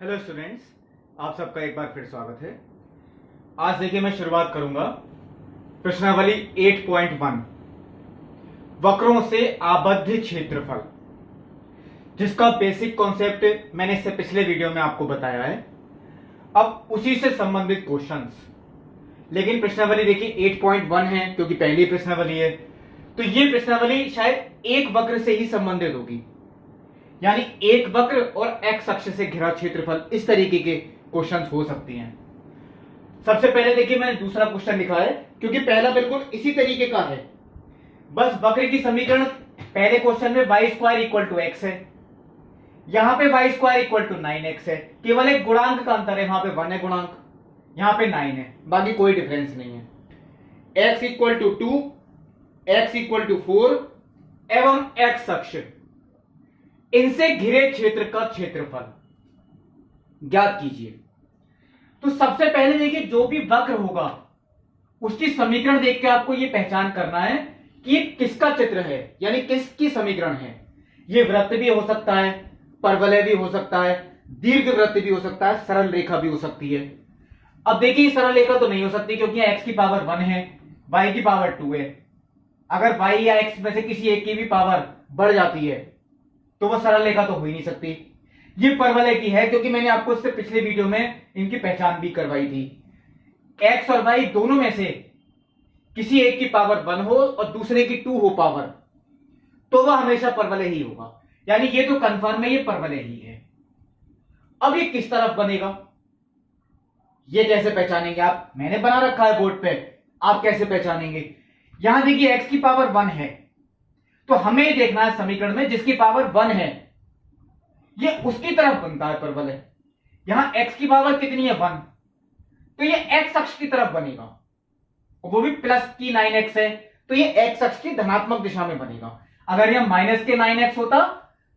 Hello students, आप सबका एक बार फिर स्वागत है। आज देखिए मैं शुरुआत करूंगा प्रश्नावली 8.1 वक्रों से आबद्ध क्षेत्रफल, जिसका बेसिक कॉन्सेप्ट मैंने इससे पिछले वीडियो में आपको बताया है। अब उसी से संबंधित क्वेश्चंस, लेकिन प्रश्नावली देखिए 8.1 है क्योंकि पहली प्रश्नावली है, तो ये प्रश्नावली शायद एक वक्र से ही संबंधित होगी, यानी एक वक्र और एक्स अक्ष से घिरा क्षेत्रफल, इस तरीके के क्वेश्चंस हो सकती हैं। सबसे पहले देखिए मैंने दूसरा क्वेश्चन लिखा है क्योंकि पहला बिल्कुल इसी तरीके का है। बस वक्र की समीकरण पहले क्वेश्चन में y square equal to x है, यहां पे Y square equal to 9x है। केवल एक गुणांक का अंतर है, वहां पे 1 है गुणांक, यहां पे 9 है, बाकी कोई डिफरेंस नहीं है। x equal to 2, x equal to 4 एवं x अक्ष, इनसे घिरे क्षेत्र का क्षेत्रफल ज्ञात कीजिए। तो सबसे पहले देखिए जो भी वक्र होगा उसकी समीकरण देख के आपको यह पहचान करना है कि ये किसका चित्र है, यानी किसकी समीकरण है। ये वृत्त भी हो सकता है, परवलय भी हो सकता है, दीर्घ वृत्त भी हो सकता है, सरल रेखा भी हो सकती है। अब देखिए सरल रेखा तो नहीं हो सकती क्योंकि x की पावर 1 है, y की पावर 2 है। अगर y या x में से किसी एक की भी पावर बढ़ जाती है तो वह सरल रेखा तो हो ही नहीं सकती। ये परवलय की है क्योंकि मैंने आपको इससे पिछले वीडियो में इनकी पहचान भी करवाई थी। x और y दोनों में से किसी एक की पावर 1 हो और दूसरे की 2 हो पावर, तो वह हमेशा परवलय ही होगा, यानी ये तो कंफर्म है, ये परवलय ही है। अब ये किस तरफ बनेगा, ये कैसे पहचानेंगे आप? मैंने बना रखा है बोर्ड पे, आप कैसे पहचानेंगे? यहां देखिए x की पावर 1 है, तो हमें देखना है समीकरण में जिसकी पावर 1 है ये उसकी तरफ बनता है परवलय। यहां x की पावर कितनी है? 1, तो ये x अक्ष की तरफ बनेगा, वो भी प्लस की 9x है, तो ये x अक्ष की धनात्मक दिशा में बनेगा। अगर यह माइनस के 9x होता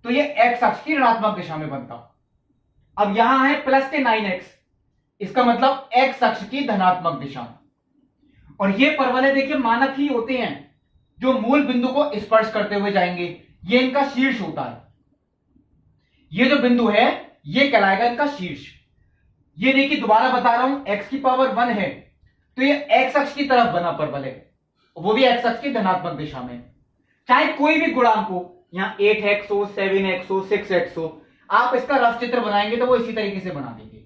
तो ये x अक्ष की ऋणात्मक दिशा में बनता। अब यहां है प्लस के 9x, इसका मतलब x अक्ष की धनात्मक दिशा। और ये परवलय देखिए मानक ही होते हैं जो मूल बिंदु को स्पर्श करते हुए जाएंगे, ये इनका शीर्ष होता है। ये जो बिंदु है ये कहलाएगा इनका शीर्ष। ये देखिए दोबारा बता रहा हूं, x की पावर 1 है तो ये x अक्ष की तरफ बना परवलय, वो भी x अक्ष की धनात्मक दिशा में। चाहे कोई भी गुणांक हो, यहां 8x हो, 7x हो, 6x हो, आप इसका रफ चित्र बनाएंगे तो वो इसी तरीके से बना देंगे।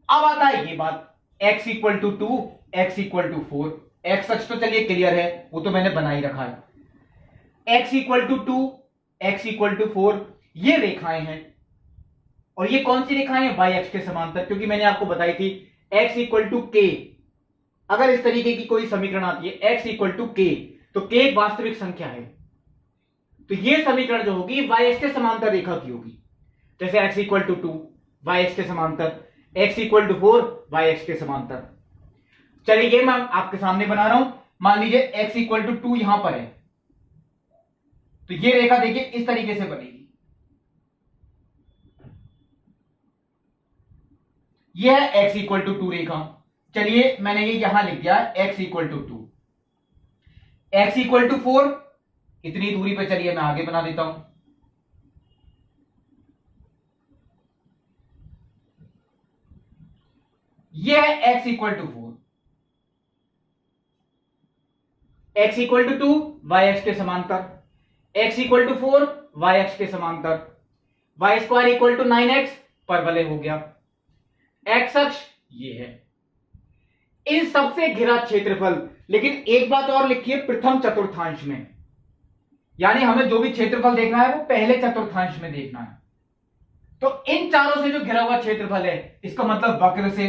अब आता है ये बात, x equal to 2, x equal to 4। x अक्ष तो चलिए क्लियर है, वो तो मैंने बना ही रखा है। x equal to 2, x equal to 4, ये रेखाएं हैं। और ये कौन सी रेखाएं हैं? y अक्ष के समांतर, क्योंकि मैंने आपको बताई थी x इक्वल टू k। अगर इस तरीके की कोई समीकरण आती है x इक्वल टू k, तो k एक वास्तविक संख्या है, तो ये समीकरण जो होगी y अक्ष के समांतर रेखा की होगी। जैसे x इक्वल टू 2 y अक्ष के समांतर, x इक्वल टू 4 y अक्ष के समांतर। चलिए ये मैं आपके सामने बना रहा हूं, मान लीजिए x इक्वल टू 2 यहां पर है, तो ये रेखा देखिए इस तरीके से बनेगी। यह है x इक्वल टू 2 रेखा। चलिए मैंने ये यहां लिख दिया x equal to 2, x equal to 4, इतनी दूरी पर चलिए मैं आगे बना देता हूं। यह है x equal to 4, x equal to 2 y अक्ष के समांतर, x इक्वल टू 4 y अक्ष के समांतर, y square equal to 9x परवलय हो गया। x अक्ष ये है, इन सबसे घिरा क्षेत्रफल। लेकिन एक बात और लिखिए, प्रथम चतुर्थांश में, यानी हमें जो भी क्षेत्रफल देखना है वो पहले चतुर्थांश में देखना है। तो इन चारों से जो घिरा हुआ क्षेत्रफल है, इसका मतलब वक्र से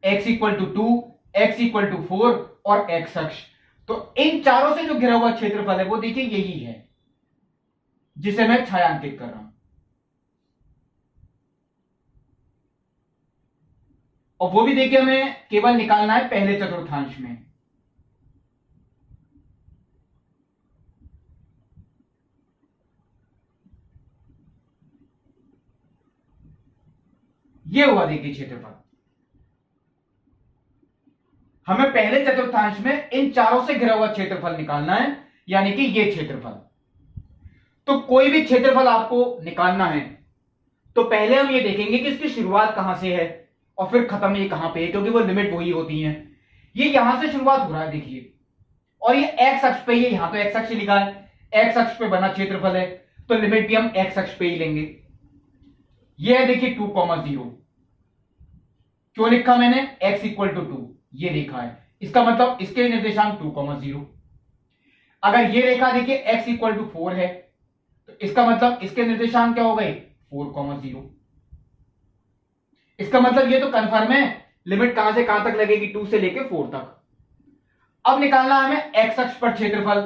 x equal to 2, x equal to 4 और x अक्ष, तो इन चारों से जो घिरा हुआ क्षेत्रफल है वो देखिए यही है जिसे मैं छायांकित कर रहा हूं। और वो भी देखिए हमें केवल निकालना है पहले चतुर्थांश में। ये हुआ देखिए क्षेत्रफल। हमें पहले चतुर्थांश में इन चारों से घिरा हुआ क्षेत्रफल निकालना है, यानी कि ये क्षेत्रफल। तो कोई भी क्षेत्रफल आपको निकालना है तो पहले हम ये देखेंगे कि इसकी शुरुआत कहां से है और फिर खत्म ये कहां पे है, क्योंकि वो लिमिट वही होती है। ये यहां से शुरुआत हो रहा है देखिए, और ये एक्स अक्ष पे, ये यहां तो एक्स अक्ष लिखा है, एक्स अक्ष पे बना क्षेत्रफल है, तो लिमिट भी हम एक्स अक्ष पे ही लेंगे। ये है देखिए 2,0। क्यों लिखा मैंने x इक्वल टू 2, ये रेखा है, इसका मतलब इसके निर्देशांक 2,0। अगर ये रेखा देखिए x इक्वल टू 4 है, तो इसका मतलब इसके निर्देशांक क्या हो गए 4,0। इसका मतलब ये तो कंफर्म है, लिमिट कहां से कहां तक लगेगी, 2 से लेके 4 तक। अब निकालना है हमें x अक्ष पर क्षेत्रफल,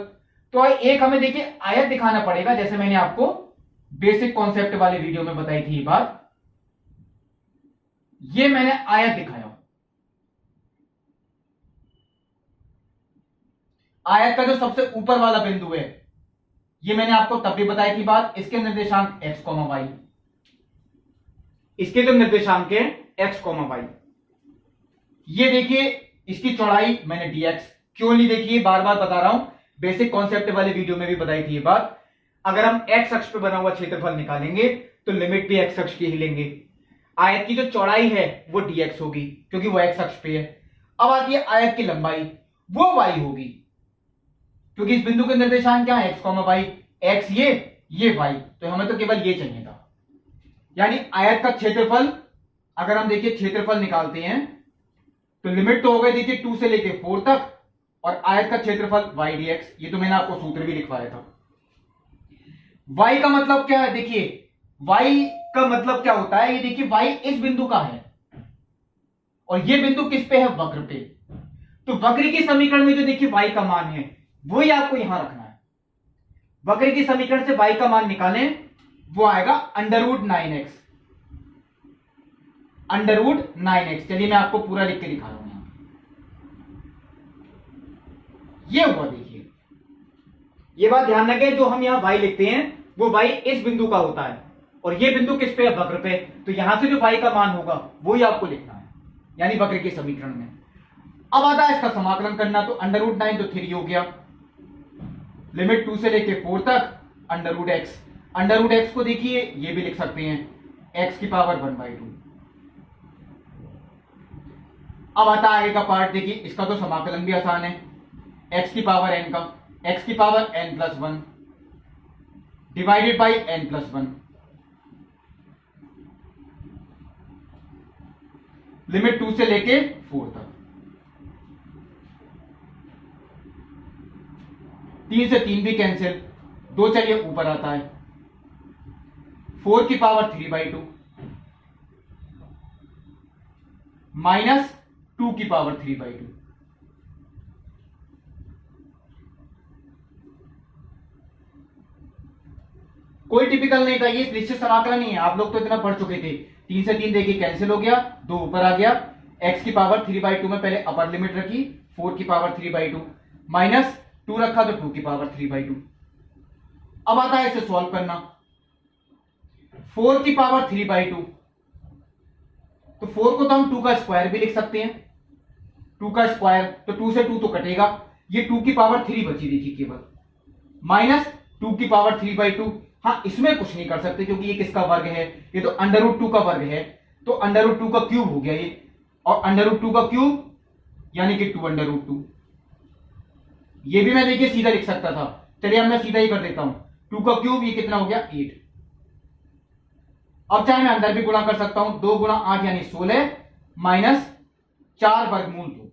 तो एक हमें देखिए आयत दिखाना पड़ेगा, जैसे मैंने आपको बेसिक कॉन्सेप्ट वाले वीडियो में बताई थी ये बात। ये मैंने आयत दिखाया, आयत का जो सबसे ऊपर वाला बिंदु है, ये मैंने आपको तब भी बताई थी बात, इसके निर्देशांक x, y, इसके जो निर्देशांक है x, y। ये देखिए इसकी चौड़ाई मैंने dx क्यों ली, देखिए बार बार बता रहा हूं, बेसिक कॉन्सेप्ट वाले वीडियो में भी बताई थी ये बात। अगर हम x अक्ष पे बना हुआ क्षेत्रफल निकालेंगे तो लिमिट भी x अक्ष की ही लेंगे। आयत की जो चौड़ाई है वो dx होगी, क्योंकि वो x अक्ष पे है। अब आती है आयत की लंबाई, वो y होगी, क्योंकि इस बिंदु के निर्देशांक क्या है x, y, x ये y, तो हमें तो केवल ये चाहिए था। यानी आयत का क्षेत्रफल, अगर हम देखिए क्षेत्रफल निकालते हैं तो लिमिट तो हो गई देखिए 2 से लेके 4 तक, और आयत का क्षेत्रफल y dx, ये तो मैंने आपको सूत्र भी लिखवाया था। y का मतलब क्या है, देखिए y का मतलब क्या होता है, ये देखिए y इस बिंदु का है और ये बिंदु किस पे है, वक्र पे। तो वक्र की समीकरण में जो देखिए y का मान है वही आपको यहां रखना है। वक्र की समीकरण से y का मान निकालें, वो आएगा √9x, √9x। चलिए मैं आपको पूरा लिख के दिखा रहा हूं यहां। ये हुआ देखिए, ये बात ध्यान रखें, जो हम यहां y लिखते हैं वो y इस बिंदु का होता है और ये बिंदु किस पे है, वक्र पे। तो यहां से जो y का मान होगा वही आपको लिखना है, यानी वक्र के समीकरण में। अब आता है इसका समाकलन करना, तो √9 तो 3 हो गया, लिमिट 2 से लेके 4 तक, √x को देखिए ये भी लिख सकते हैं x की पावर 1/2। अब आता है आगे का पार्ट, देखिए इसका तो समाकलन भी आसान है, x की पावर n का, x की power n+1 divided by n+1, limit 2 से लेके 4 तक। 3 से 3 भी कैंसिल, 2 चलिए ऊपर आता है, 4 की पावर 3/2 माइनस 2 की पावर 3/2। कोई टिपिकल नहीं था, ये निश्चित समाकलन नहीं है, आप लोग तो इतना पढ़ चुके थे। 3 से 3 देखिए कैंसिल हो गया, 2 ऊपर आ गया, x की पावर 3/2 में पहले अपर लिमिट रखी, 4 की पावर 3/2 माइनस 2 रखा तो 2 की पावर 3/2। अब आता है इसे सॉल्व करना, 4 की पावर 3/2, तो 4 को तो हम 2 का स्क्वायर भी लिख सकते हैं, 2 का स्क्वायर तो 2 से 2 तो कटेगा, ये 2 की पावर 3 बची देखिए केवल, माइनस 2 की पावर 3/2। हाँ इसमें कुछ नहीं कर सकते क्योंकि ये किसका वर्ग है, ये तो √2 का वर्ग है, तो √2 का क्यूब हो गया ये, और √2 का क्यूब यानी कि 2√2। ये भी मैं देखिए सीधा लिख सकता था, चलिए अब मैं सीधा ही कर देता हूं, 2 का क्यूब ये कितना हो गया 8। अब चाहे मैं अंदर भी गुणा कर सकता हूं, 2 गुणा 8 यानी 16 माइनस 4 वर्गमूल 2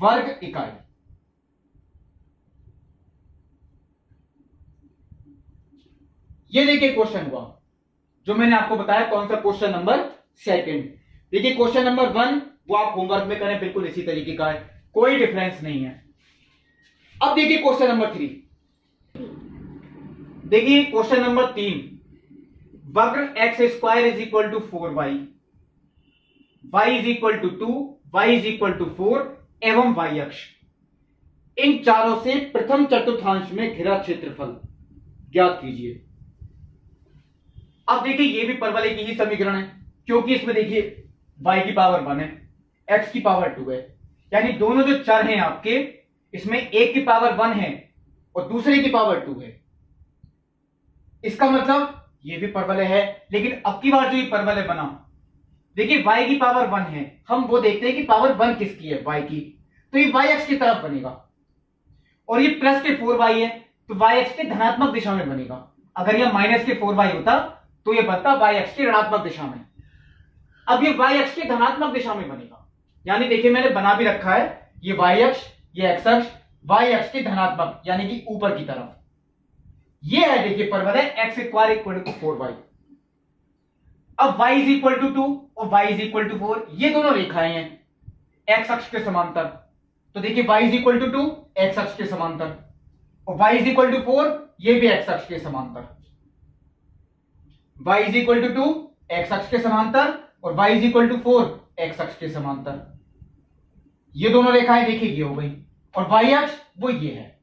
वर्ग इकाई। ये देखिए क्वेश्चन हुआ जो मैंने आपको बताया, कौन सा क्वेश्चन नंबर 2। देखिए क्वेश्चन नंबर 1 वो आप होमवर्क में करें, बिल्कुल इसी तरीके का है, कोई डिफरेंस नहीं है। अब देखिए क्वेश्चन नंबर 3, देखिए क्वेश्चन नंबर 3, वक्र x² is equal to 4y, y is equal to 2, y is equal to 4 एवं y अक्ष, इन चारों से प्रथम चतुर्थांश में घिरा क्षेत्रफल ज्ञात कीजिए। अब देखिए ये भी परवलय की ही समीकरण है, क्योंकि इसमें देखिए y की पावर 1 है, x की पावर 2 है, यानी दोनों जो चर हैं आपके, इसमें एक की पावर 1 है और दूसरे की पावर 2 है। इसका मतलब ये भी परवलय है, लेकिन अब की बार जो ये परवलय बना, देखिए y की पावर 1 है, हम वो देखते हैं कि पावर 1 किसकी है, y की, तो ये y अक्ष की तरफ बनेगा, और ये प्लस के 4y है तो y अक्ष के धनात्मक दिशा में बनेगा। अगर ये माइनस के 4y होता तो ये बनता y अक्ष की ऋणात्मक दिशा में। अब ये y अक्ष के धनात्मक दिशा में बनेगा, यानी देखिए मैंने बना भी रखा है, ये y अक्ष, ये x अक्ष, y अक्ष के धनात्मक यानी कि ऊपर की तरफ, ये है देखिए परवलय x square equal to 4y। अब y इज इक्वल टू 2 और y इज इक्वल टू 4, ये दोनों रेखाएं हैं x अक्ष के समांतर, तो देखिए y is equal to 2 x अक्ष के समांतर, और y इज इक्वल टू 4 ये भी x अक्ष के समांतर, y is equal to 2 x अक्ष के समांतर और y is equal to 4 x अक्ष के समांतर, ये दोनों रेखाएं देखिए ये हो गई, और y अक्ष वो ये है।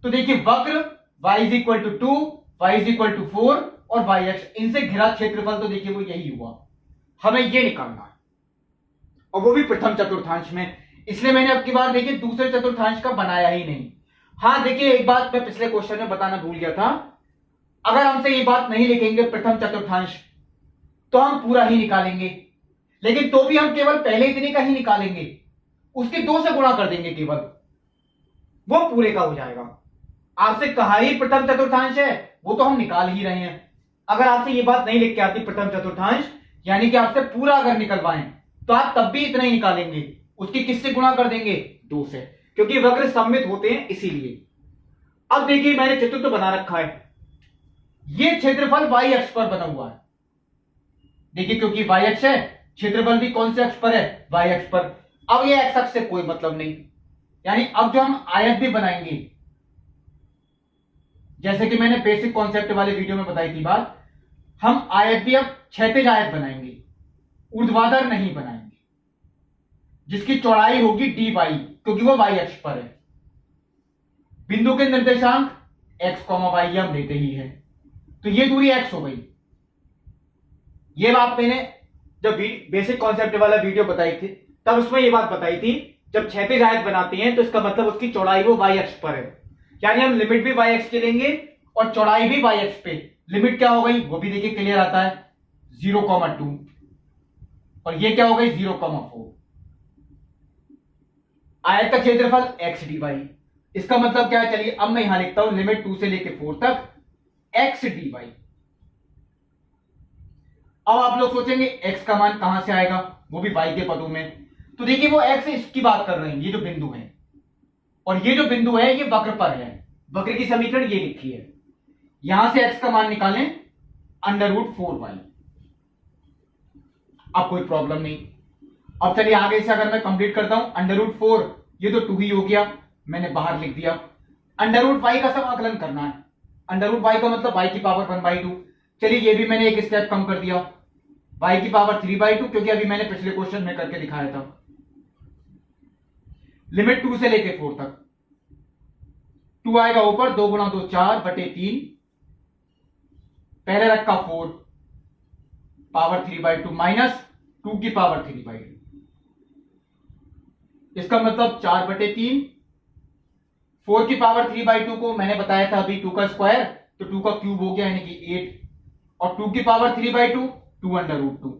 तो देखिए वक्र y is equal to 2, y is equal to 4 और y अक्ष, इनसे घिरा क्षेत्रफल तो देखिए वो यही हुआ, हमें ये निकालना है, और वो भी प्रथम चतुर्थांश में, इसलिए मैंने अब की बार देखिए दूसरे चतुर्थांश का बनाया ही नहीं। हाँ देखिए एक बात मैं पिछले क्वेश्चन में बताना भूल गया था, अगर हमसे ये बात नहीं लिखेंगे प्रथम चतुर्थांश तो हम पूरा ही निकालेंगे, लेकिन तो भी हम केवल पहले इतने का ही निकालेंगे, उसके 2 से गुणा कर देंगे केवल, वो पूरे का हो जाएगा। आपसे कहा ही प्रथम चतुर्थांश है, वो तो हम निकाल ही रहे हैं। अगर आपसे ये बात नहीं लिख के आती प्रथम चतुर्थांश, यानी कि आपसे पूरा अगर निकलवाएं तो आप तब भी इतना ही निकालेंगे, उसकी किससे गुणा कर देंगे, 2 से, क्योंकि वक्र सममित होते हैं इसीलिए। अब देखिए मैंने चतुर्थ बना रखा है, ये क्षेत्रफल y अक्ष पर बना हुआ है, देखिए क्योंकि y अक्ष है, क्षेत्रफल भी कौन से अक्ष पर है, y अक्ष पर। अब ये x अक्ष से कोई मतलब नहीं, यानी अब जो हम आयत भी बनाएंगे, जैसे कि मैंने बेसिक कॉन्सेप्ट वाले वीडियो में बताई थी बात, हम आयत भी अब क्षैतिज आयत बनाएंगे, ऊर्ध्वाधर नहीं बनाएंगे, जिसकी चौड़ाई होगी dy, क्योंकि वो y अक्ष पर है। बिंदु के निर्देशांक x, y ये हम देते ही है, तो ये दूरी x हो गई। ये बात मैंने जब बेसिक कॉन्सेप्ट वाला वीडियो बताई थी तब उसमें ये बात बताई थी, जब क्षैतिज आयत बनाते हैं तो इसका मतलब उसकी चौड़ाई वो y अक्ष पर है, यानी हम लिमिट भी y अक्ष के लेंगे और चौड़ाई भी y अक्ष पे। लिमिट क्या हो गई वो भी देखिए क्लियर आता है, 0,2, और ये क्या हो गई 0,4। आयत का क्षेत्रफल x dy, इसका मतलब क्या है, चलिए अब मैं यहां लिखता हूं लिमिट 2 से लेकर 4 तक x dy। अब आप लोग सोचेंगे x का मान कहां से आएगा, वो भी y के पदों में, तो देखिए वो x इसकी बात कर रहे हैं, ये जो बिंदु है, और ये जो बिंदु है ये वक्र पर है, वक्र की समीकरण ये लिखी है, यहां से x का मान निकालें √4y। अब कोई प्रॉब्लम नहीं। अब चलिए आगे से अगर मैं कंप्लीट करता हूं, √4 ये तो 2 ही हो गया, मैंने बाहर लिख दिया। √y का समाकलन करना है, √y का मतलब y की पावर 1/2। चलिए ये भी मैंने एक स्टेप कम कर दिया, y की पावर 3/2, क्योंकि अभी मैंने पिछले क्वेश्चन में करके दिखाया था। लिमिट 2 से लेके 4 तक, 2 आएगा ऊपर, 2 गुणा 2 4/3, पहले रखा 4 पावर 3/2 माइनस 2 की पावर 3/2, इसका मतलब 4/3, 4 की पावर 3/2 को मैंने बताया था अभी 2 का स्क्वायर, तो 2 का क्यूब हो गया यानी कि 8, और 2 की पावर 3/2 2√2।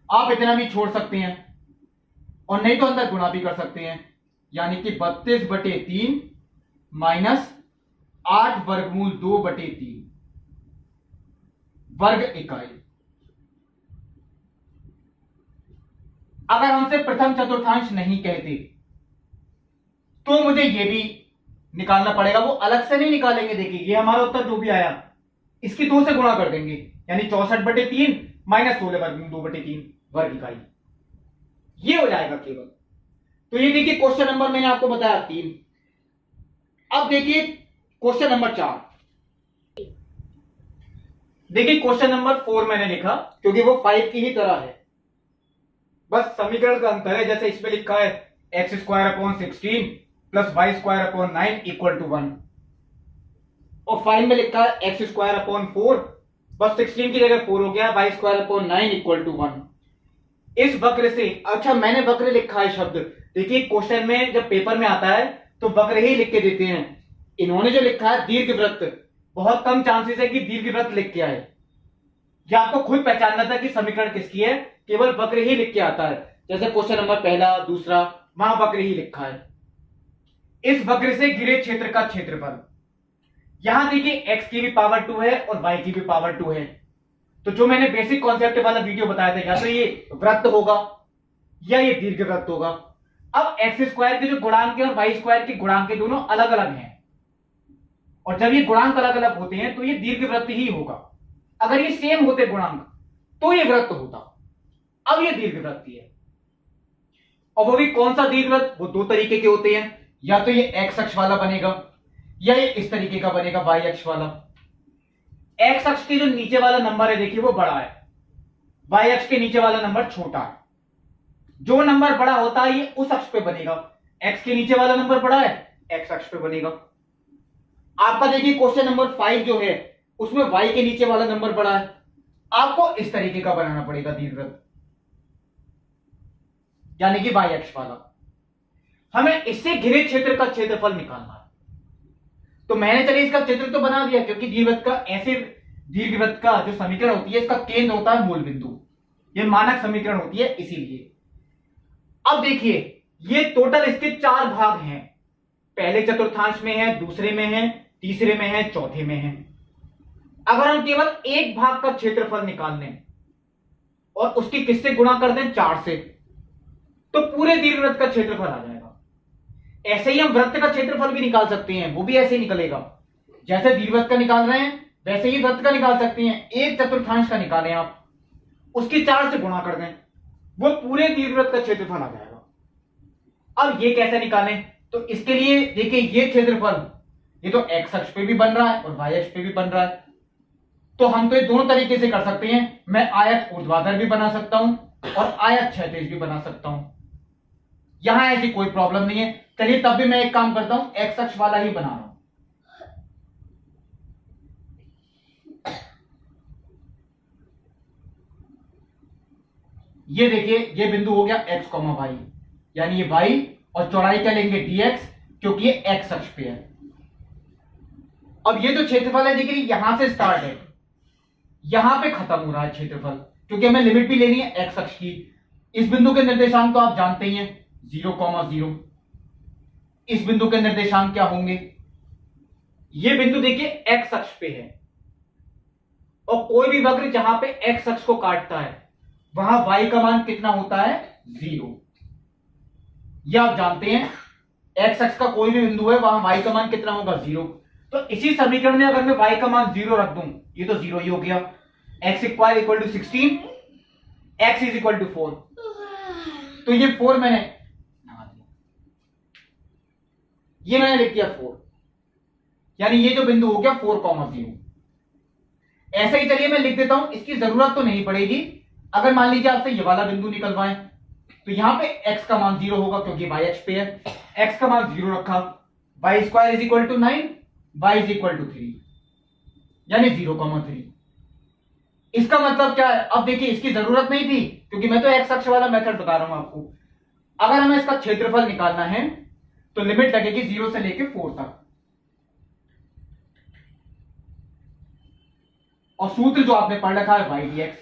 आप इतना भी छोड़ सकते हैं और नहीं तो अंदर गुणा भी कर सकते हैं, यानी कि 32/3 माइनस 8 वर्गमूल 2/3 वर्ग इकाई। अगर हमसे प्रथम चतुर्थांश नहीं कहते तो मुझे ये भी निकालना पड़ेगा, वो अलग से नहीं निकालेंगे। देखिए ये हमारा उत्तर जो भी आया इसकी 2 से गुणा कर देंगे, यानी 64/3 माइनस 16 वर्गमूल 2/3 वर्ग इकाई, ये हो जाएगा केवल। तो ये देखिए क्वेश्चन नंबर मैंने आपको बताया 3। अब देखिए क्वेश्चन नंबर 4, देखिए क्वेश्चन नंबर 4 मैंने लिखा क्योंकि वो 5 की ही तरह है, बस समीकरण का अंतर है। जैसे इसमें लिखा है x² प्लस y² 9 = 1, और 5 में लिखा है x² बस 16 की जगह 4 हो गया, y² 9 = 1। इस वक्र से, अच्छा मैंने वक्र लिखा है शब्द, देखिए क्वेश्चन में जब पेपर में आता है तो वक्र ही लिख के देते हैं, इन्होंने जो लिखा है दीर्घवृत्त, बहुत कम चांसेस है कि दीर्घवृत्त लिख के आए। या आपको खुद पहचानना था कि समीकरण किसकी है, केवल वक्र ही लिख के आता है। जैसे क्वेश्चन नंबर पहला दूसरा, वहां वक्र ही लिखा है। इस वक्र से घिरे क्षेत्र का क्षेत्रफल, यहां देखिए x की भी पावर 2 है और y की भी पावर 2 है। तो जो मैंने बेसिक कॉन्सेप्ट वाला वीडियो बताया था, या तो ये वृत्त होगा या ये दीर्घवृत्त होगा। अब एक्स स्क्वायर के जो गुणांक है और वाई स्क्वायर के गुणांक के दोनों अलग अलग हैं, और जब ये गुणांक अलग अलग होते हैं तो ये दीर्घवृत्त ही होगा। अगर ये सेम होते गुणांक तो ये वृत्त होता। अब ये दीर्घवृत्त है, और वो भी कौन सा दीर्घवृत्त, वो दो तरीके के होते हैं। या तो ये एक्स अक्ष वाला बनेगा या ये इस तरीके का बनेगा, वाई अक्ष वाला। एक्स अक्ष के जो नीचे वाला नंबर है देखिए वो बड़ा है, वाई अक्ष के नीचे वाला नंबर छोटा है। जो नंबर बड़ा होता है ये उस अक्ष पे बनेगा। एक्स के नीचे वाला नंबर बड़ा है, एक्स अक्ष पे बनेगा। आपका देखिए क्वेश्चन नंबर 5 जो है उसमें वाई के नीचे वाला नंबर बड़ा है, आपको इस तरीके का बनाना पड़ेगा दीर्घवृत्त, यानी कि वाई अक्ष वाला। हमें इससे घिरे क्षेत्र का क्षेत्रफल निकालना है। तो मैंने चलिए इसका चित्र तो बना दिया, क्योंकि दीर्घवृत्त का जो समीकरण होती है इसका केंद्र होता है मूल बिंदु, ये मानक समीकरण होती है इसीलिए। अब देखिए ये टोटल इसके 4 भाग हैं, पहले चतुर्थांश में है, दूसरे में है, तीसरे में है, चौथे में है। अगर हम केवल एक भाग का क्षेत्रफल निकाल लें और उसकी किससे गुणा कर दें, 4 से, तो पूरे दीर्घवृत्त का क्षेत्रफल आ जाएगा। ऐसे ही हम वृत्त का क्षेत्रफल भी निकाल सकते हैं, वो भी ऐसे ही निकलेगा। जैसे दीर्घवृत्त का निकाल रहे हैं वैसे ही वृत्त का निकाल सकते हैं। एक चतुर्थांश का निकालें आप, उसकी 4 से गुणा कर दें, वो पूरे दीर्घवृत्त का क्षेत्रफल आ जाएगा। अब ये कैसे निकालें, तो इसके लिए देखिए ये क्षेत्रफल ये तो एक्स अक्ष पे भी बन रहा है और वाई अक्ष पे भी बन रहा है, तो हम तो ये दोनों तरीके से कर सकते हैं। मैं आयत ऊर्ध्वाधर भी बना सकता हूं और आयत क्षैतिज भी बना सकता हूं, यहां ऐसी कोई प्रॉब्लम नहीं है। चलिए तब भी मैं एक काम करता हूं, एक्स अक्ष वाला ही बना रहा हूं। ये देखिए ये बिंदु हो गया एक्स कॉमा वाई, यानी ये वाई, और चौड़ाई क्या लेंगे, डीएक्स, क्योंकि ये एक्स अक्ष पे है। अब ये जो क्षेत्रफल है देखिए यहां से स्टार्ट है, यहां पे खत्म हो रहा है क्षेत्रफल, क्योंकि हमें लिमिट भी लेनी है एक्स अक्ष की। इस बिंदु के निर्देशांक तो आप जानते ही हैं, 0,0। इस बिंदु के निर्देशांक क्या होंगे, ये बिंदु देखिए एक्स अक्ष पे है, और कोई भी वक्र जहां पे एक्स अक्ष को काटता है वहां y का मान कितना होता है, 0। ये आप जानते हैं, एक्स अक्ष का कोई भी बिंदु है वहां y का मान कितना होगा, 0। तो इसी समीकरण में अगर मैं y का मान 0 रख दूं, ये तो 0 ही हो गया। x equal to 16, x is equal to 4, तो ये 4 मैंने लिख दिया 4, यानी ये जो बिंदु हो गया 4,0। ऐसे ही चलिए मैं लिख देता हूं, इसकी जरूरत तो नहीं पड़ेगी। अगर मान लीजिए आपसे ये वाला बिंदु निकलवाएं तो यहां पे x का मान 0 होगा, क्योंकि y अक्ष पे है, x का मान 0 रखा, y square is equal to 9, y is equal to 3, यानी 0,3। इसका मतलब क्या है, अब देखिए इसकी जरूरत नहीं थी, क्योंकि मैं तो x अक्ष वाला मेथड बता रहा हूं आपको। अगर हमें इसका क्षेत्रफल निकालना है तो लिमिट लगेगी 0 से लेके 4 तक, और सूत्र जो आपने पढ़ रखा है y dx।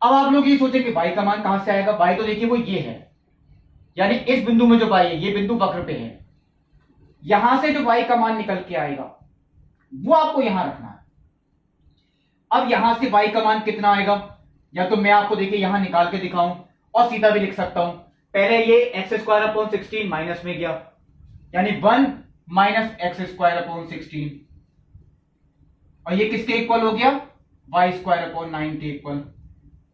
अब आप लोग ये सोचें कि y का मान कहां से आएगा, y तो देखिए वो ये है, यानी इस बिंदु में जो y है, ये बिंदु वक्र पे है, यहां से जो y का मान निकल के आएगा वो आपको यहां रखना है। अब यहां से y का मान कितना आएगा, या तो मैं आपको देखिए यहां निकाल के दिखाऊं और सीधा भी लिख सकता हूं। पहले ये x² माइनस में गया, यानी 1 माइनस x²/16, और ये किसके इक्वल हो गया, y²/9 के इक्वल।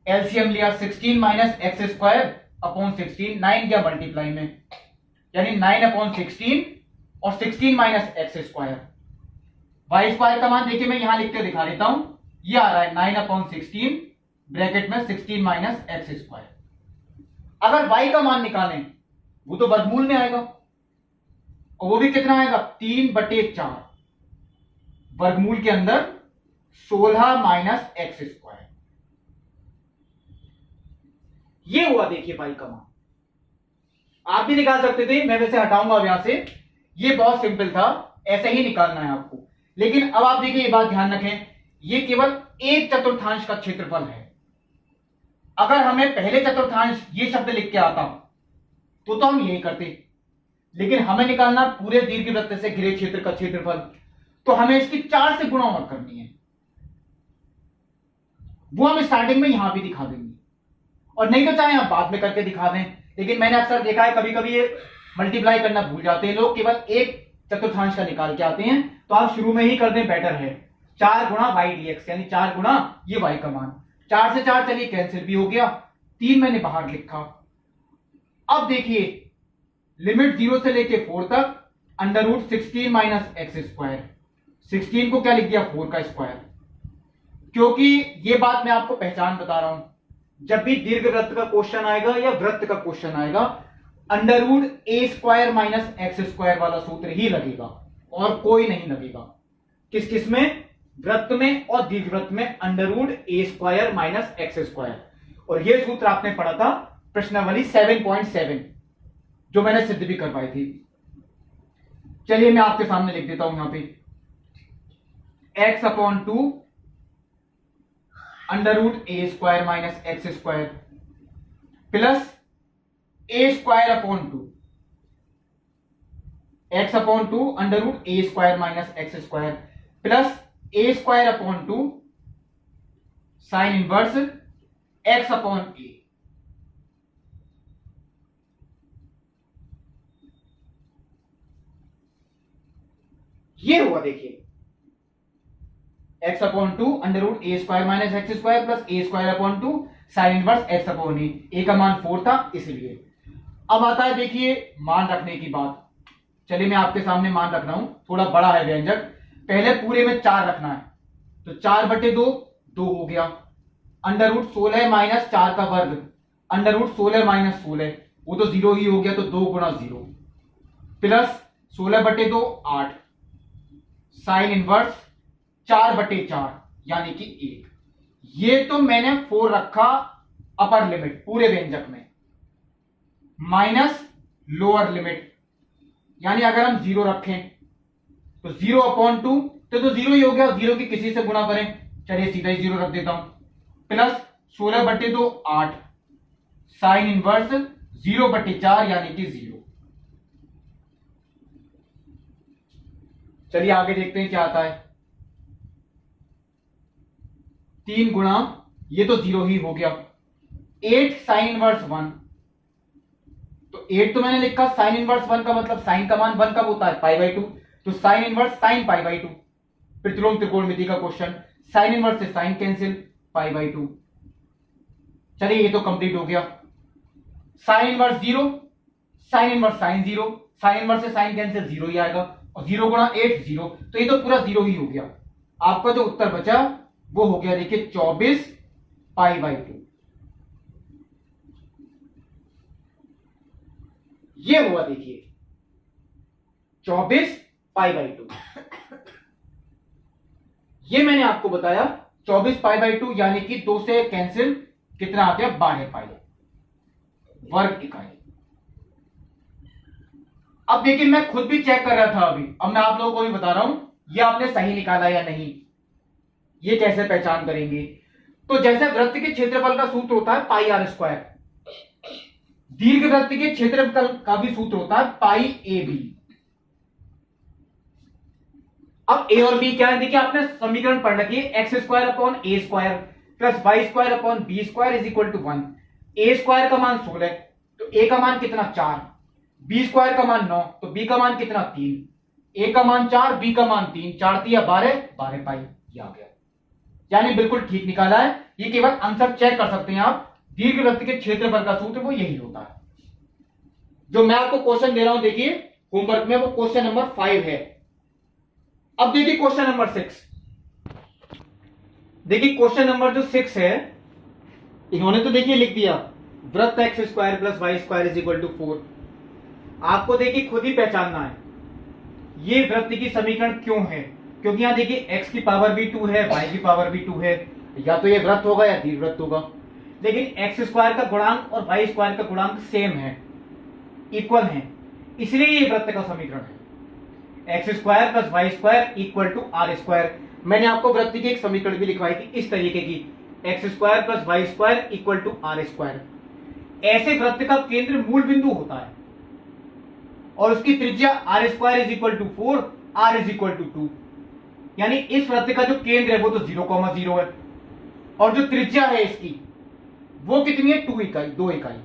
एलसीएम लिया 16 माइनस x²/16, 9 गया मल्टीप्लाई में, यानी 9/16 और 16 माइनस x²। y² का मान देखिए मैं यहां लिख के दिखा देता हूं, ये आ रहा है 9/16 ब्रैकेट में 16 माइनस x²। अगर y का मान निकालें वो तो वर्गमूल में आएगा, और वो भी कितना आएगा, 3/4, वर्गमूल के अंदर 16 माइनस x²। ये हुआ देखिए y का मान। आप भी निकाल सकते थे, मैं वैसे हटाऊंगा अब यहां से, ये बहुत सिंपल था, ऐसे ही निकालना है आपको। लेकिन अब आप देखिए, ये बात ध्यान रखें, ये केवल एक चतुर्थांश का क्षेत्रफल है। अगर हमें पहले चतुर्थांश ये शब्द लिख के आता तो हम यही करते, लेकिन हमें निकालना पूरे दीर्घवृत्त से घिरे क्षेत्र का क्षेत्रफल, तो हमें इसकी 4 से गुणा और करनी है। वो हम स्टार्टिंग में यहां भी दिखा देंगे, और नहीं तो चाहे आप बाद में करके दिखा दें। लेकिन मैंने अक्सर देखा है कभी कभी ये मल्टीप्लाई करना भूल जाते हैं लोग, केवल एक चतुर्थांश का निकाल के आते हैं। तो आप शुरू में ही कर दें, बेटर है। 4 गुणा वाई डीएक्स, यानी 4 गुणा ये वाई का मान। 4 से 4 चलिए कैंसिल भी हो गया, 3 मैंने बाहर लिखा। अब देखिए, लिमिट 0 से लेके 4 तक under root 16 minus x square. 16 को क्या लिख दिया, 4 का स्क्वायर। क्योंकि ये बात मैं आपको पहचान बता रहा हूं, जब भी दीर्घवृत्त का क्वेश्चन आएगा या वृत्त का क्वेश्चन आएगा, under root A square minus x square वाला सूत्र ही लगेगा और कोई नहीं लगेगा। किस किस में, वृत्त में और दीर्घवृत्त में under root A square minus x square. और यह सूत्र आपने पढ़ा था प्रश्नावली 7.7, जो मैंने सिद्ध भी करवाई थी। चलिए मैं आपके सामने लिख देता हूं यहां पे, x upon 2 under root A square minus x square plus A square upon 2, x upon 2 under root A square minus x square plus A square upon 2 sine inverse x upon A. ये हुआ, देखिए, x upon 2 under root A square minus x square plus A square upon 2 sine inverse x upon A का मान 4 था इसलिए। अब आता है देखिए मान रखने की बात। चलिए मैं आपके सामने मान रख रहा हूं, थोड़ा बड़ा है व्यंजक। पहले पूरे में 4 रखना है, तो 4/2 2 हो गया। अंडर रूट 16 माइनस 4 का वर्ग, अंडर रूट 16 माइनस 16, वो तो 0 ही हो गया, तो 2 गुणा 0 प्लस 16/2 8 साइन इनवर्स 4/4 यानी कि 1। ये तो मैंने 4 रखा अपर लिमिट पूरे व्यंजक में, माइनस लोअर लिमिट, यानी अगर हम 0 रखें तो 0 अपॉन 2 तो 0 ही हो गया, 0 की किसी से गुणा करें। चलिए सीधा ही 0 रख देता हूं, प्लस 16/2 8 साइन इनवर्स 0/4 यानी कि 0। चलिए आगे देखते हैं क्या आता है। 3 गुणा, ये तो 0 ही हो गया, 8 साइन इनवर्स 1। तो 8 तो मैंने लिखा, साइन इनवर्स 1 का मतलब साइन का मान 1 कब होता है, π/2, तो साइन इनवर्स साइन π/2। प्रतिलोम त्रिकोणमिति का क्वेश्चन, साइन इनवर्स से साइन कैंसिल, π/2। चलिए ये तो कंप्लीट हो गया। Sine inverse 0, sine inverse sine 0, sine inverse से साइन कैंसिल 0 ही आएगा, और 0 गुणा 8 0, तो ये तो पूरा 0 ही हो गया। आपका जो उत्तर बचा वो हो गया देखिए 24 π/2। ये हुआ देखिए 24 π/2। ये मैंने आपको बताया 24 π/2 यानी कि 2 से कैंसिल कितना आ गया, 12 पाई वर्ग इकाई। अब देखिए मैं खुद भी चेक कर रहा था अभी, अब मैं आप लोगों को भी बता रहा हूं ये आपने सही निकाला या नहीं, ये कैसे पहचान करेंगे। तो जैसे वृत्त के क्षेत्रफल का सूत्र होता है πr², दीर्घवृत्त के क्षेत्रफल का भी सूत्र होता है πab। अब a और b क्या है, देखिए आपने समीकरण पढ़ रखी है, x² upon a square plus y² upon b² is equal to 1। a² का मान 16, तो a का मान कितना 4, b² का मान 9, तो b का मान कितना 3, a का मान 4, b का मान 3, 4 3 12 पाई, ये आ गया। यानी बिल्कुल ठीक निकाला है। ये केवल आंसर चेक कर सकते हैं आप, दीर्घवृत्त के क्षेत्रफल का सूत्र वो यही होता है। जो मैं आपको क्वेश्चन दे रहा हूं देखिए होमवर्क में, वो क्वेश्चन नंबर 5 है। अब देखिए क्वेश्चन नंबर 6। देखिए क्वेश्चन नंबर जो 6 है, इन्होंने तो देखिए लिख दिया वृत्त x² plus y² is equal to 4। आपको देखिए खुद ही पहचानना है ये वृत्त की समीकरण क्यों है, क्योंकि यहां देखिए x की पावर भी 2 है, y की पावर भी 2 है, या तो ये वृत्त होगा या दीर्घवृत्त होगा। लेकिन x² का गुणांक और y² का गुणांक सेम है, इक्वल है, इसलिए ये वृत्त का समीकरण है। X square plus y square equal to r square. मैंने आपको वृत्त की एक समीकरण भी लिखवाई थी इस तरीके की, x square plus y square equal to r square. ऐसे वृत्त का केंद्र मूल बिंदु होता है और उसकी त्रिज्या r square is equal to 4, r is equal to 2। यानी इस वृत्त का जो केंद्र है वो तो 0,0 है और जो त्रिज्या है इसकी वो कितनी है, 2 इकाई।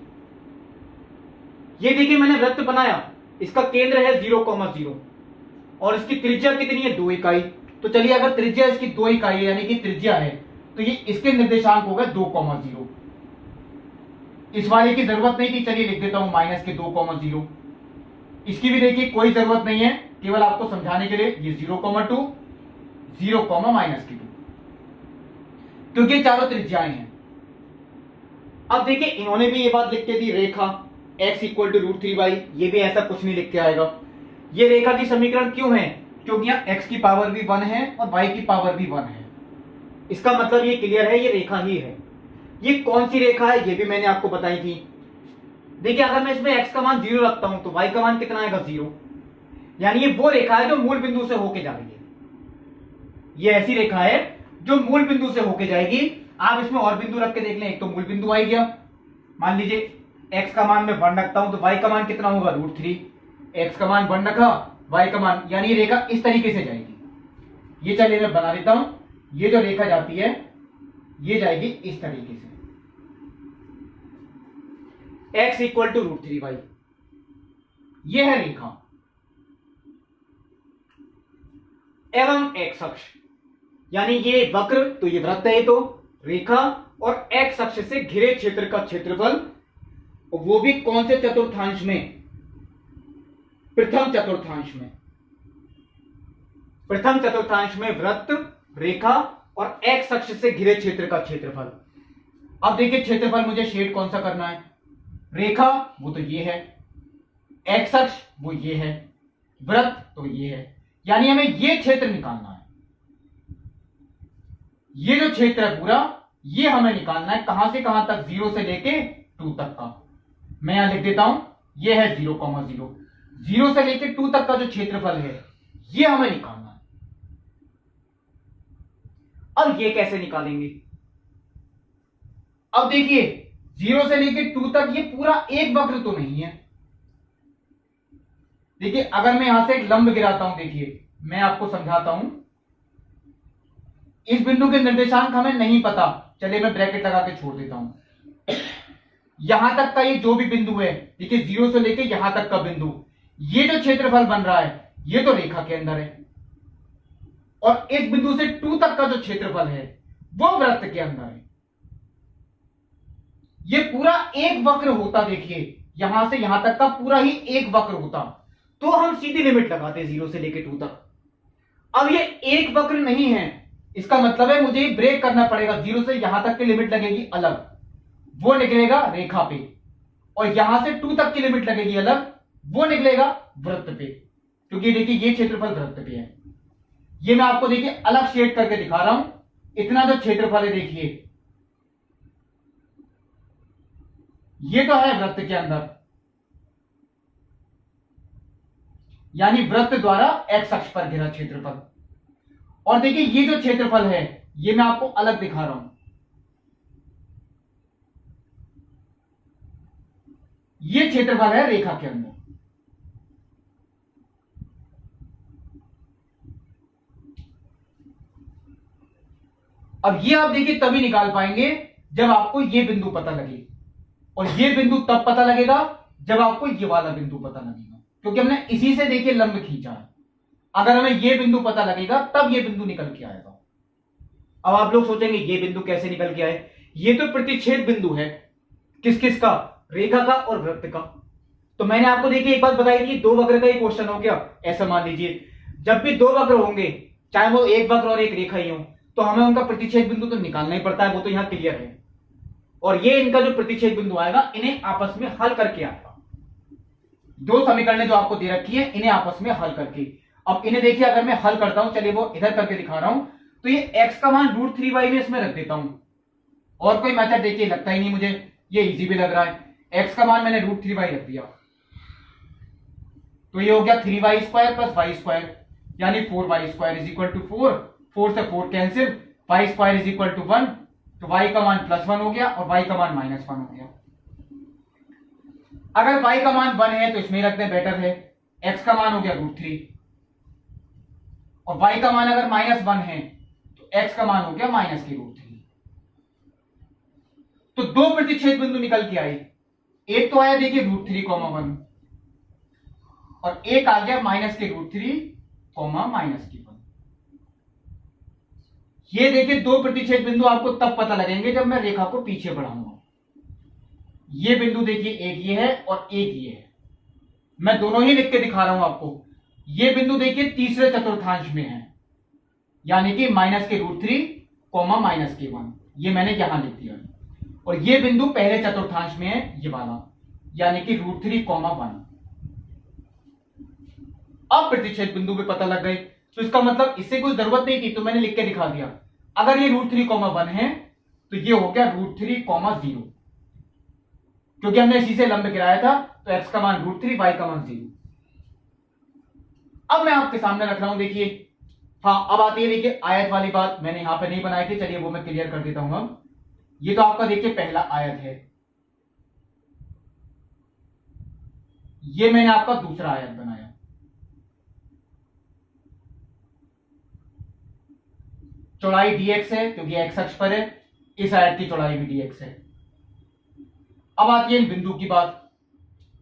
ये देखिए मैंने वृत्त बनाया, इसका केंद्र है 0,0 और इसकी त्रिज्या कितनी है, 2 इकाई। तो चलिए अगर त्रिज्या इसकी 2 इकाई है यानी कि त्रिज्या है तो ये इसके निर्देशांक होगा 2,0। इस वाले की जरूरत नहीं थी, चलिए लिख देता हूं माइनस के 2,0। इसकी भी देखिए कोई जरूरत नहीं है, केवल आपको समझाने के लिए ये 0,2 0, माइनस के 2, क्योंकि ये चारों त्रिज्याएं हैं। अब देखिए इन्होंने भी ये बात लिख के दी, रेखा x इक्वल टू √3y, ये भी ऐसा कुछ नहीं लिख के आएगा। ये रेखा की समीकरण क्यों है, क्योंकि यहाँ x की पावर भी 1 है और y की पावर भी 1 है। इसका मतलब ये क्लियर है, ये रेखा ही है। ये कौन सी रेखा है ये भी मैंने आपको बताई थी। देखिए अगर मैं इसमें x का मान 0 रखता हूं तो y का मान कितना आएगा, 0। यानी ये वो रेखा है जो मूल बिंदु से होके जा रही है। ये ऐसी रेखा है जो मूल बिंदु से होके जाएगी। आप इसमें और बिंदु रख के देख लें, एक तो मूल बिंदु आ गया, मान लीजिए x का मान मैं 1 रखता हूं तो y का मान कितना होगा, √3। x का मान 1 रखा, y का मान, यानी ये रेखा इस तरीके से जाएगी। ये चलिए मैं बना देता हूं, ये जो रेखा जाती है ये जाएगी इस तरीके से, x इक्वल टू √3y, ये है रेखा। एवं x अक्ष, यानी ये वक्र, तो ये वृत्त है, तो रेखा और x अक्ष से घिरे क्षेत्र का क्षेत्रफल, वो भी कौन से चतुर्थांश में, प्रथम चतुर्थांश में। प्रथम चतुर्थांश में वृत्त, रेखा और x अक्ष से घिरे क्षेत्र का क्षेत्रफल। अब देखिए क्षेत्रफल मुझे शेड कौन सा करना है, रेखा वो तो ये है, x अक्ष वो ये है, वृत्त तो ये है, यानी हमें ये क्षेत्र निकालना है। ये जो क्षेत्र है पूरा ये हमें निकालना है, कहां से कहां तक, 0 से लेके 2 तक का। मैं यहां लिख देता हूं, ये है 0,0, 0 से लेके 2 तक का जो क्षेत्रफल है ये हमें निकालना है। अब ये कैसे निकालेंगे, अब देखिए 0 से लेके 2 तक ये पूरा एक वक्र तो नहीं है। देखिए अगर मैं यहां से एक लंब गिराता हूं, देखिए मैं आपको समझाता हूं, इस बिंदु के निर्देशांक हमें नहीं पता, चलिए मैं ब्रैकेट लगा के छोड़ देता हूं। यहां तक का ये जो भी बिंदु है, देखिए 0 से लेके यहां तक का बिंदु, ये जो क्षेत्रफल बन रहा है ये तो रेखा के अंदर है, और इस बिंदु से 2 तक का जो क्षेत्रफल है वो वृत्त के अंदर है। ये पूरा एक वक्र होता, देखिए यहां से यहां तक का पूरा ही एक वक्र होता, तो हम सीधी लिमिट लगाते 0 से लेके 2 तक। अब ये एक वक्र नहीं है, इसका मतलब है मुझे ब्रेक करना पड़ेगा, 0 से यहां तक की लिमिट लगेगी अलग, वो निकलेगा रेखा पे, और यहां से 2 तक की लिमिट लगेगी अलग, वो निकलेगा वृत्त पे, क्योंकि देखिए ये क्षेत्रफल वृत्त पे है। ये मैं आपको देखिए अलग शेड करके दिखा रहा हूं, इतना जो क्षेत्रफल है देखिए ये तो है वृत्त के अंदर, यानी वृत्त द्वारा x अक्ष पर घिरा क्षेत्रफल। और देखिए ये जो क्षेत्रफल है ये मैं आपको अलग दिखा रहा हूं, ये क्षेत्रफल है रेखा के अंदर। अब ये आप देखिए तभी निकाल पाएंगे जब आपको ये बिंदु पता लगे, और ये बिंदु तब पता लगेगा जब आपको ये वाला बिंदु पता लगेगा, क्योंकि हमने इसी से देखिए लंब खींचा है। अगर हमें ये बिंदु पता लगेगा तब ये बिंदु निकल के आएगा। अब आप लोग सोचेंगे ये बिंदु कैसे निकल के आए, ये तो प्रतिच्छेद बिंदु है, किस किस का, रेखा का और वृत्त का। तो मैंने आपको देखिए एक बात बताई थी, 2 वक्र का ही क्वेश्चन हो गया। ऐसा मान लीजिए जब भी 2 वक्र होंगे, चाहे वो एक वक्र और एक रेखा ही हो, तो हमें उनका प्रतिच्छेद बिंदु तो निकालना ही पड़ता है, वो तो यहां क्लियर है। और ये इनका जो प्रतिच्छेद बिंदु आएगा इन्हें आपस में हल करके आएगा। 2 समीकरणें जो आपको दे रखी है इन्हें आपस में हल करके। अब इन्हें देखिए अगर मैं हल करता हूं, चलिए वो इधर करके दिखा रहा हूं, तो ये x का मान √3y में इसमें रख देता हूं, और कोई मेथड देखिए लगता ही नहीं मुझे, ये इजी भी लग रहा है। x का मान मैंने √3y रख दिया, तो ये हो गया 3y² प्लस y², यानी 4y² इज इक्वल टू 4, 4 से 4 cancel, y² is equal to 1, तो y का मान +1 हो गया और y का मान -1 हो गया। अगर y का मान 1 है तो इसमें रखते हैं, बेटर है। x का मान हो गया √3 और y का मान अगर -1 है तो x का मान हो गया -√3। तो दो प्रतिच्छेद बिंदु निकल के आई, एक तो आया देखिए √3, 1 और एक आ गया -√3, -1। ये देखिए दो प्रतिच्छेद बिंदु आपको तब पता लगेंगे जब मैं रेखा को पीछे बढ़ाऊंगा। ये बिंदु देखिए एक ये है और एक ये है, मैं दोनों ही लिख के दिखा रहा हूं आपको। ये बिंदु देखिए तीसरे चतुर्थांश में है, यानी कि -√3, -1, ये मैंने यहां लिख दिया। और ये बिंदु पहले चतुर्थांश में है, ये वाला, यानी कि √3, 1। अब प्रतिच्छेद बिंदु पे पता लग गए, तो इसका मतलब इससे कोई जरूरत नहीं थी, तो मैंने लिख के दिखा दिया। अगर ये √3, 1 है तो ये हो गया √3, 0, क्योंकि हमने इसी से लंब गिराया था, तो x का मान √3, y का मान 0। अब मैं आपके सामने रख रहा हूं, देखिए। हाँ, अब आती है देखिए आयत वाली बात, मैंने यहां पे नहीं बनाई थी, चलिए वो मैं क्लियर कर देता हूं। अब ये तो आपका देखिए पहला आयत है, ये मैंने आपका दूसरा आयत बनाया। चौड़ाई dx है क्योंकि x अक्ष पर है, इस आयत की चौड़ाई भी dx है। अब आती है बिंदु की बात।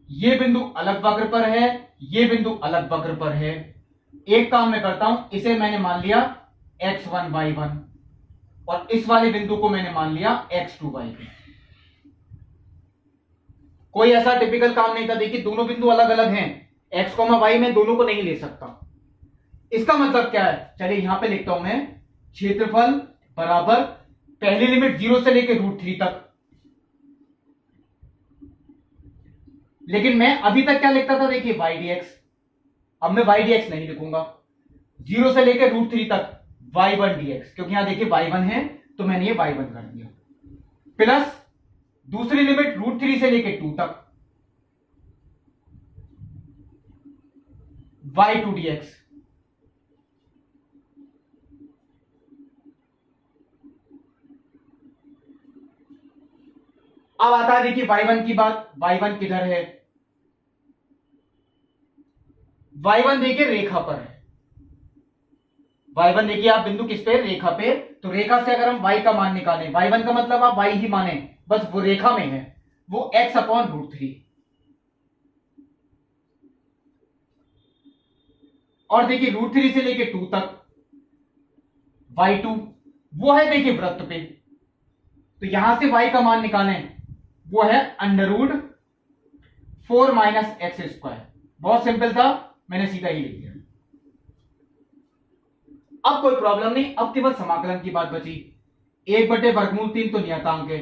ये बिंदु अलग वक्र पर है, ये बिंदु अलग वक्र पर है। एक काम मैं करता हूं, इसे मैंने मान लिया x1, y1 और इस वाले बिंदु को मैंने मान लिया x2, y2। कोई ऐसा टिपिकल काम नहीं था, देखिए दोनों बिंदु अलग अलग हैं, x, y में दोनों को नहीं ले सकता। इसका मतलब क्या है, चलिए यहां पे लिखता हूं मैं, क्षेत्रफल बराबर पहली लिमिट 0 से लेकर √3 तक। लेकिन मैं अभी तक क्या लिखता था, देखिए y dx, अब मैं y dx नहीं लिखूंगा, 0 से लेकर √3 तक y1 dx, क्योंकि यहां देखिए y1 है तो मैंने ये y1 कर दिया, प्लस दूसरी लिमिट √3 से लेकर 2 तक y2 dx। अब आता है देखिए y1 की बात। y1 किधर है, y1 देखिए रेखा पर है। y1 देखिए आप बिंदु किस पे, रेखा पे, तो रेखा से अगर हम y का मान निकालें, y1 का मतलब आप y ही माने, बस वो रेखा में है, वो x/√3। और देखिए √3 से लेके 2 तक y2, वो है देखिए वृत्त पे, तो यहां से y का मान निकालें, वो है √4 - x²। बहुत सिंपल था, मैंने सीधा ही लिख दिया। अब कोई प्रॉब्लम नहीं, अब केवल समाकलन की बात बची। 1/√3 तो नियतांक है,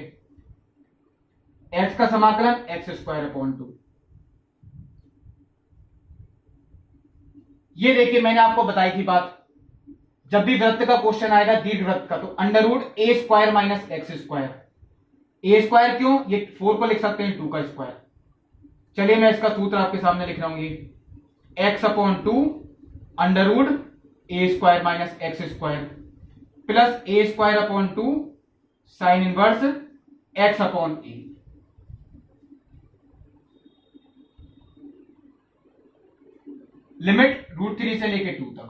x का समाकलन x²/2। ये देखिए मैंने आपको बताई थी बात, जब भी वृत्त का क्वेश्चन आएगा, दीर्घवृत्त का, तो √a² - x²। a² क्यों, ये 4 को लिख सकते हैं 2 का स्क्वायर। चलिए मैं इसका सूत्र आपके सामने लिख रहा हूं, ये x/2 √a² - x² plus a²/2 sine inverse x/a। Limit √3 से लेके 2 तक।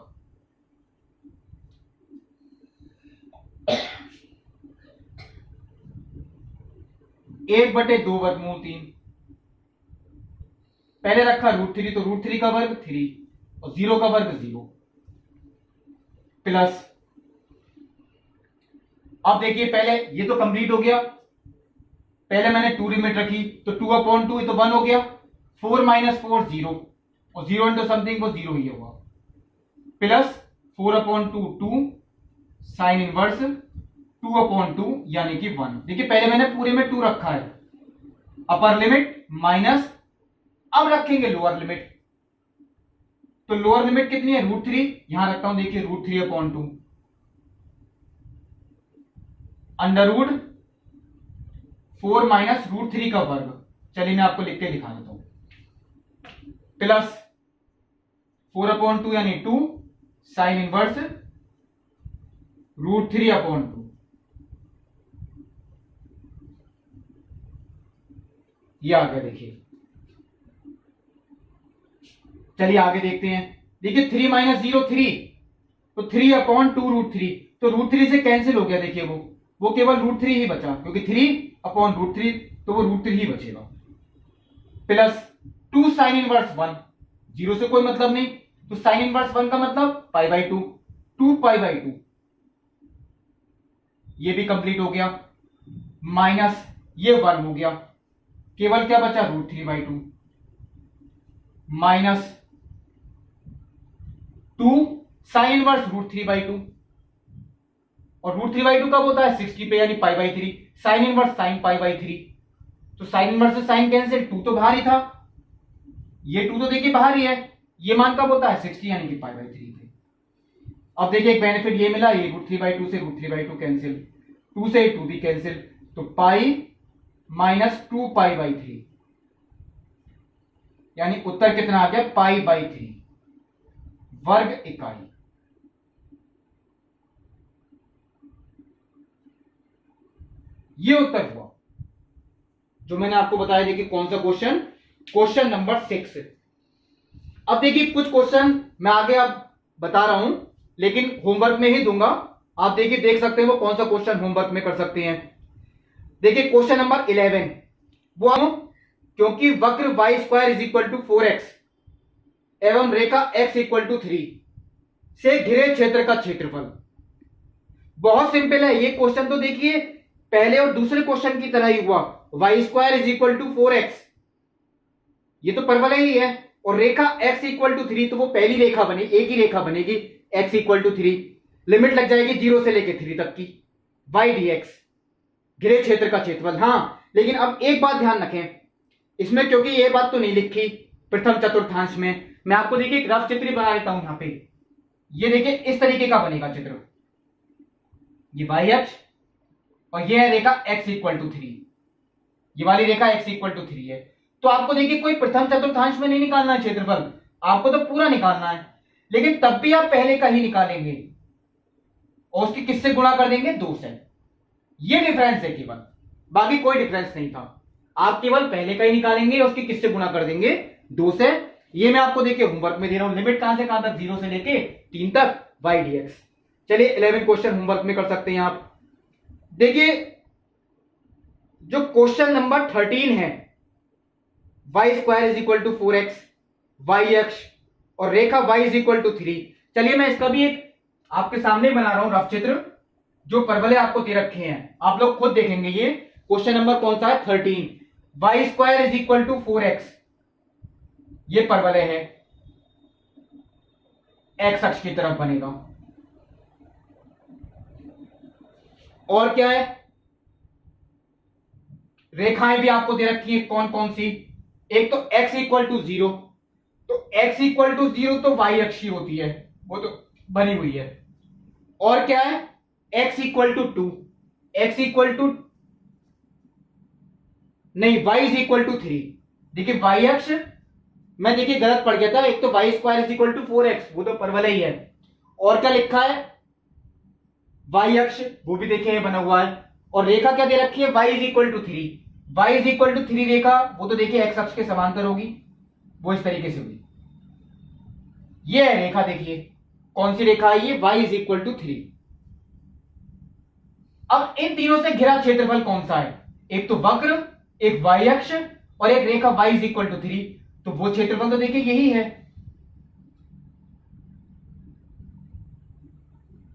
एक बटे 2√3, पहले रखा √3, तो √3 का वर्ग 3 और 0 का वर्ग 0, प्लस, अब देखिए पहले ये तो कंप्लीट हो गया, पहले मैंने 2 लिमिट रखी, तो 2/2 ये तो 1 हो गया, 4 - 4 0 और 0 इंटू समथिंग वो 0 ही होगा, प्लस 4/2 2 साइन इनवर्स 2/2 यानी कि 1। देखिए पहले मैंने पूरे में 2 रखा है, अपर लिमिट माइनस, अब रखेंगे लोअर लिमिट, तो लोअर लिमिट कितनी है, √3, यहां रखता हूं, देखिए √3/2 √4 - √3 का वर्ग, चलिए मैं आपको लिख के दिखा देता हूं, प्लस 4/2 यानी 2 साइन इनवर्स √3/2। ये आ गया देखिए। चलिए आगे देखते हैं। देखिए 3 - 0 3, तो 3/2 √3, तो √3 से कैंसिल हो गया। देखिए वो केवल √3 ही बचा, क्योंकि 3/√3 तो वो √3 ही बचेगा। प्लस 2 साइन इनवर्स 1, 0 से कोई मतलब नहीं, तो साइन इनवर्स 1 का मतलब π/2, 2π/2, ये भी कंप्लीट हो गया। माइनस ये 1 हो गया, केवल क्या बचा √3/2 माइनस 2 साइन इनवर्स √3/2, और √3/2 कब होता है 60 पे, यानी π/3, साइन इनवर्स साइन π/3, तो साइन इनवर्स से साइन कैंसिल, 2 तो बाहर ही था, ये 2 तो देखिए बाहर ही है, ये मान कब होता है 60, यानी कि π/3 पे। अब देखिए एक बेनिफिट ये मिला, ये √3/2 से √3/2 कैंसिल, 2 से 2 भी कैंसिल, तो पाई माइनस 2π/3, यानी उत्तर कितना आ गया π/3 वर्ग इकाई। ये उत्तर हुआ जो मैंने आपको बताया। देखिए कौन सा क्वेश्चन, क्वेश्चन नंबर 6। अब देखिए कुछ क्वेश्चन मैं आगे अब बता रहा हूं, लेकिन होमवर्क में ही दूंगा। आप देखिए देख सकते हैं वो कौन सा क्वेश्चन होमवर्क में कर सकते हैं। देखिए क्वेश्चन नंबर 11, वो क्योंकि वक्र y² = 4x एवं रेखा x = 3 से घिरे क्षेत्र का क्षेत्रफल। बहुत सिंपल है ये क्वेश्चन, तो देखिए पहले और दूसरे क्वेश्चन की तरह ही हुआ, y² = 4x, ये तो परवलय ही है, और रेखा x = 3, तो वो पहली रेखा बनी, एक ही रेखा बनेगी, x = 3, लिमिट लग जाएगी 0 से लेकर 3 तक की, y dx, घिरे क्षेत्र का क्षेत्रफल। हाँ लेकिन अब एक बात ध्यान रखें इसमें, क्योंकि ये बात तो नहीं लिखी प्रथम चतुर्थांश में, मैं आपको देखिए एक रफ चित्र बना देता हूं यहां पे। ये देखिए इस तरीके का बनेगा चित्र, ये y अक्ष और ये है रेखा x = 3, ये वाली रेखा x = 3 है। तो आपको देखिए कोई प्रथम चतुर्थांश में नहीं निकालना है क्षेत्रफल, आपको तो पूरा निकालना है, लेकिन तब भी आप पहले का ही निकालेंगे और उसकी किससे गुणा कर देंगे 2 से। ये डिफरेंस है केवल, बाकी कोई डिफरेंस नहीं था। आप केवल पहले का ही निकालेंगे और उसकी किससे गुणा कर देंगे 2 से। ये मैं आपको देखिए होमवर्क में दे रहा हूं, लिमिट कहां से कहां तक 0 से लेके 3 तक y dx। चलिए 11 क्वेश्चन होमवर्क में कर सकते हैं आप। देखिए जो क्वेश्चन नंबर 13 है, y² = 4x, y अक्ष और रेखा y = 3। चलिए मैं इसका भी एक आपके सामने बना रहा हूं रफ चित्र, जो परवलय आपको दे रखे हैं, आप लोग खुद देखेंगे। ये क्वेश्चन नंबर कौन सा है 13, y² = 4x, ये परवलय है, x अक्ष की तरफ बनेगा, और क्या है रेखाएं भी आपको दे रखी है, कौन कौन सी, एक तो x = 0, तो x = 0 तो y अक्षी होती है, वो तो बनी हुई है, और क्या है x = 2, नहीं y = 3। देखिए y अक्ष मैं देखिए गलत पढ़ गया था, एक तो y² = 4x, वो तो परवलय ही है, और क्या लिखा है y अक्ष, वो भी देखिए बना हुआ है, और रेखा क्या दे रखी है y = 3, y = 3 रेखा, वो तो देखिए x अक्ष के समांतर होगी, वो इस तरीके से हुई। ये है रेखा, देखिए कौन सी रेखा है ये y = 3। अब इन तीनों से घिरा क्षेत्रफल कौन सा है, एक तो वक्र, एक y अक्ष और एक रेखा y = 3, तो वो क्षेत्रफल तो देखिए यही है,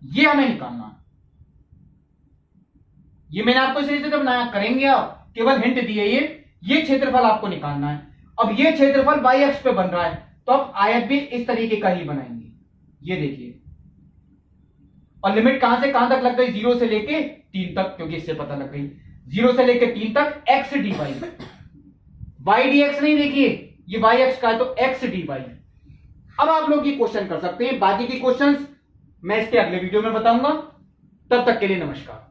ये हमें निकालना है। ये मैंने आपको इसलिए चित्र बनाया, करेंगे आप, केवल हिंट दिए, ये क्षेत्रफल आपको निकालना है। अब ये क्षेत्रफल y अक्ष पे बन रहा है, तो अब आयत भी इस तरीके का ही बनाएंगे, ये देखिए, और लिमिट कहां से कहां तक लग गई 0 से लेके 3 तक, क्योंकि इससे पता लग गई 0 से लेके 3 तक x dy, y dx नहीं, देखिए ये y अक्ष का है तो x dy। अब आप लोग ये क्वेश्चन कर सकते हैं, बाकी के क्वेश्चंस मैं इसके अगले वीडियो में बताऊंगा। तब तक के लिए नमस्कार।